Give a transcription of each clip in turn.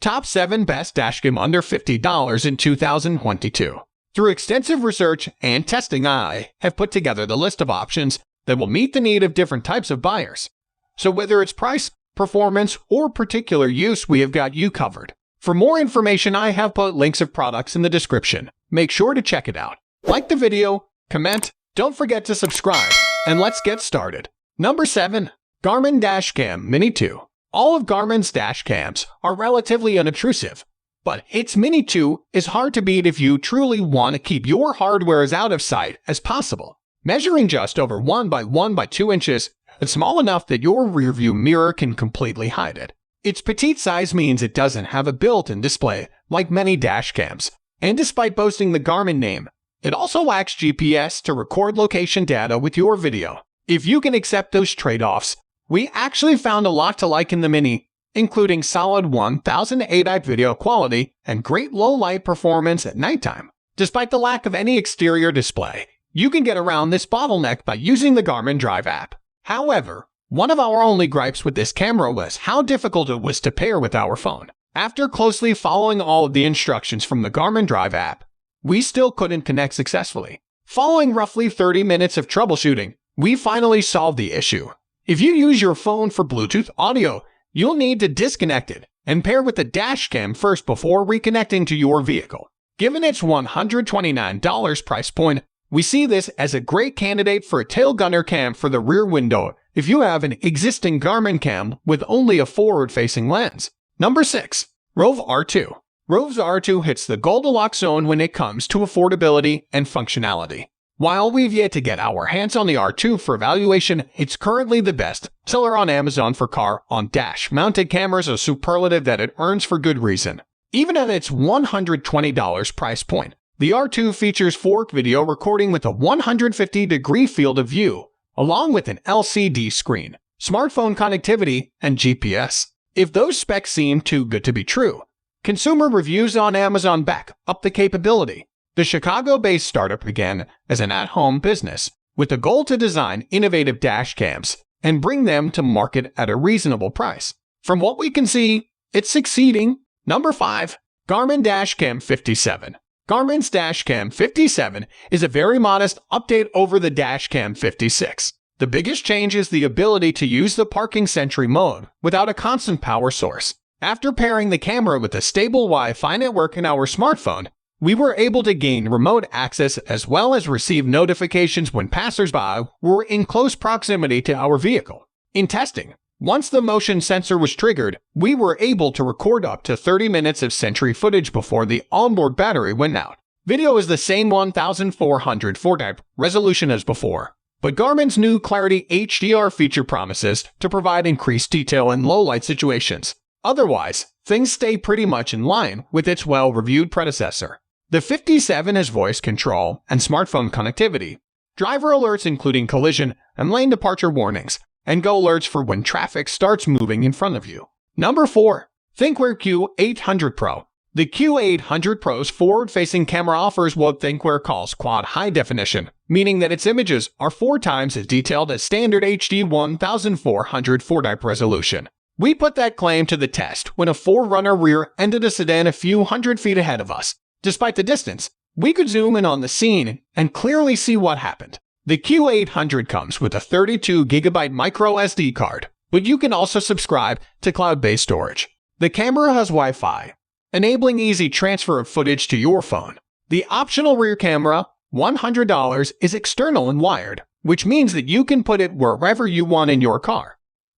Top 7 Best Dashcam Under $50 in 2022. Through extensive research and testing, I have put together the list of options that will meet the need of different types of buyers. So whether it's price, performance, or particular use, we have got you covered. For more information, I have put links of products in the description. Make sure to check it out. Like the video, comment, don't forget to subscribe, and let's get started. Number 7. Garmin Dashcam Mini 2. All of Garmin's dash cams are relatively unobtrusive, but its Mini 2 is hard to beat if you truly want to keep your hardware as out of sight as possible. Measuring just over 1 by 1 by 2 inches, it's small enough that your rearview mirror can completely hide it. Its petite size means it doesn't have a built-in display like many dash cams, and despite boasting the Garmin name, it also lacks GPS to record location data with your video. If you can accept those trade-offs, we actually found a lot to like in the Mini, including solid 1080p video quality and great low-light performance at nighttime. Despite the lack of any exterior display, you can get around this bottleneck by using the Garmin Drive app. However, one of our only gripes with this camera was how difficult it was to pair with our phone. After closely following all of the instructions from the Garmin Drive app, we still couldn't connect successfully. Following roughly 30 minutes of troubleshooting, we finally solved the issue. If you use your phone for Bluetooth audio, you'll need to disconnect it and pair with the dash cam first before reconnecting to your vehicle. Given its $129 price point, we see this as a great candidate for a tail gunner cam for the rear window if you have an existing Garmin cam with only a forward-facing lens. Number 6. Rove R2. Rove R2 hits the Goldilocks zone when it comes to affordability and functionality. While we've yet to get our hands on the R2 for evaluation, it's currently the best seller on Amazon for car-on-dash mounted cameras, a superlative that it earns for good reason. Even at its $120 price point, the R2 features 4K video recording with a 150-degree field of view, along with an LCD screen, smartphone connectivity, and GPS. If those specs seem too good to be true, consumer reviews on Amazon back up the capability. The Chicago-based startup began as an at-home business with the goal to design innovative dash cams and bring them to market at a reasonable price. From what we can see, it's succeeding. Number 5. Garmin Dashcam 57. Garmin's Dashcam 57 is a very modest update over the Dashcam 56. The biggest change is the ability to use the parking sentry mode without a constant power source. After pairing the camera with a stable Wi-Fi network in our smartphone, we were able to gain remote access as well as receive notifications when passersby were in close proximity to our vehicle. In testing, once the motion sensor was triggered, we were able to record up to 30 minutes of sentry footage before the onboard battery went out. Video is the same 1440p resolution as before, but Garmin's new Clarity HDR feature promises to provide increased detail in low-light situations. Otherwise, things stay pretty much in line with its well-reviewed predecessor. The 57 has voice control and smartphone connectivity, driver alerts including collision and lane departure warnings, and go alerts for when traffic starts moving in front of you. Number 4. Thinkware Q800 Pro. The Q800 Pro's forward-facing camera offers what Thinkware calls quad high definition, meaning that its images are 4 times as detailed as standard HD 1440p resolution. We put that claim to the test when a 4Runner rear-ended a sedan a few hundred feet ahead of us. Despite the distance, we could zoom in on the scene and clearly see what happened. The Q800 comes with a 32GB micro SD card, but you can also subscribe to cloud-based storage. The camera has Wi-Fi, enabling easy transfer of footage to your phone. The optional rear camera, $100, is external and wired, which means that you can put it wherever you want in your car.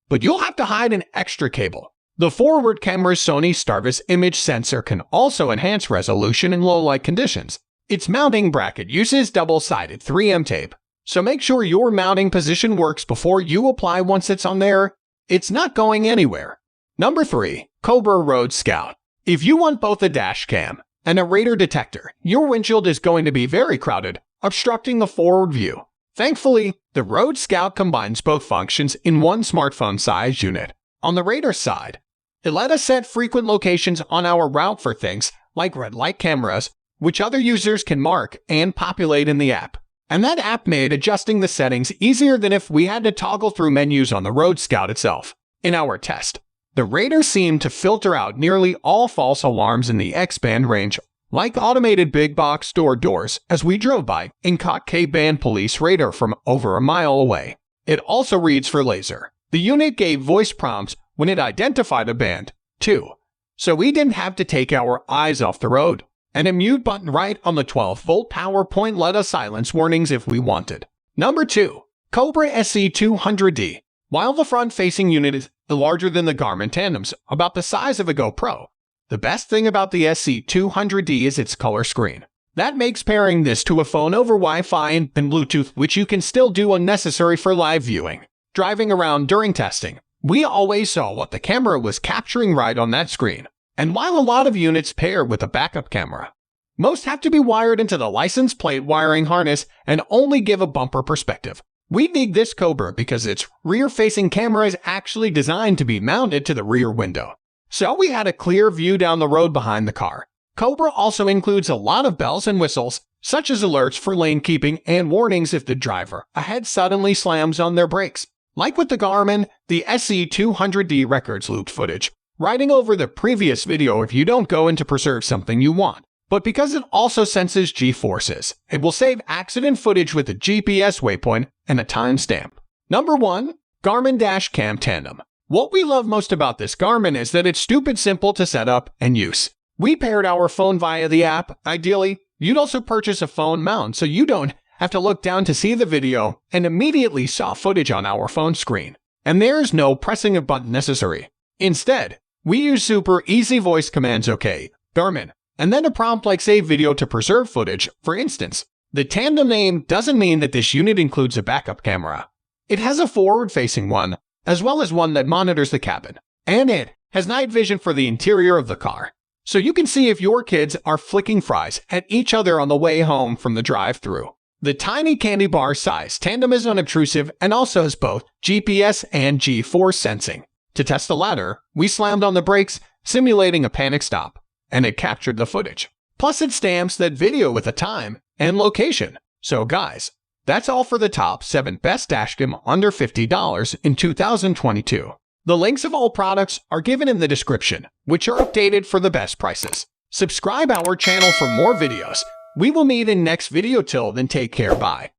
But you'll have to hide an extra cable. The forward camera's Sony Starvis image sensor can also enhance resolution in low-light conditions. Its mounting bracket uses double-sided 3M tape, so make sure your mounting position works before you apply. Once it's on there, it's not going anywhere. Number 3. Cobra Road Scout. If you want both a dash cam and a radar detector, your windshield is going to be very crowded, obstructing the forward view. Thankfully, the Road Scout combines both functions in one smartphone-sized unit. On the radar side, it let us set frequent locations on our route for things like red light cameras, which other users can mark and populate in the app. And that app made adjusting the settings easier than if we had to toggle through menus on the Road Scout itself. In our test, The radar seemed to filter out nearly all false alarms in the X-band range, like automated big box store doors, as we drove by and caught K-band police radar from over a mile away. It also reads for laser. The unit gave voice prompts when it identified a band, too, so we didn't have to take our eyes off the road. And a mute button right on the 12-volt power point let us silence warnings if we wanted. Number 2. Cobra SC200D. While the front-facing unit is larger than the Garmin Tandems, about the size of a GoPro, the best thing about the SC200D is its color screen. That makes pairing this to a phone over Wi-Fi and Bluetooth, which you can still do, unnecessary for live viewing. Driving around during testing, we always saw what the camera was capturing right on that screen. And while a lot of units pair with a backup camera, most have to be wired into the license plate wiring harness and only give a bumper perspective. We dig this Cobra because its rear-facing camera is actually designed to be mounted to the rear window, so we had a clear view down the road behind the car. Cobra also includes a lot of bells and whistles, such as alerts for lane keeping and warnings if the driver ahead suddenly slams on their brakes. Like with the Garmin, the SC200D records looped footage, writing over the previous video if you don't go in to preserve something you want. But because it also senses G-forces, it will save accident footage with a GPS waypoint and a timestamp. Number 1. Garmin Dashcam Tandem. What we love most about this Garmin is that it's stupid simple to set up and use. We paired our phone via the app. Ideally, you'd also purchase a phone mount so you don't have to look down to see the video and immediately saw footage on our phone screen. And there's no pressing a button necessary. Instead, we use super easy voice commands, OK, Garmin, and then a prompt like save video to preserve footage. For instance, the Tandem name doesn't mean that this unit includes a backup camera. It has a forward-facing one, as well as one that monitors the cabin. And it has night vision for the interior of the car, so you can see if your kids are flicking fries at each other on the way home from the drive-thru. The tiny candy bar size Tandem is unobtrusive and also has both GPS and G-force sensing. To test the latter, we slammed on the brakes, simulating a panic stop, and it captured the footage. Plus it stamps that video with a time and location. So guys, that's all for the top 7 best dashcam under $50 in 2022. The links of all products are given in the description, which are updated for the best prices. Subscribe our channel for more videos. We will meet in next video. Till then, take care, bye.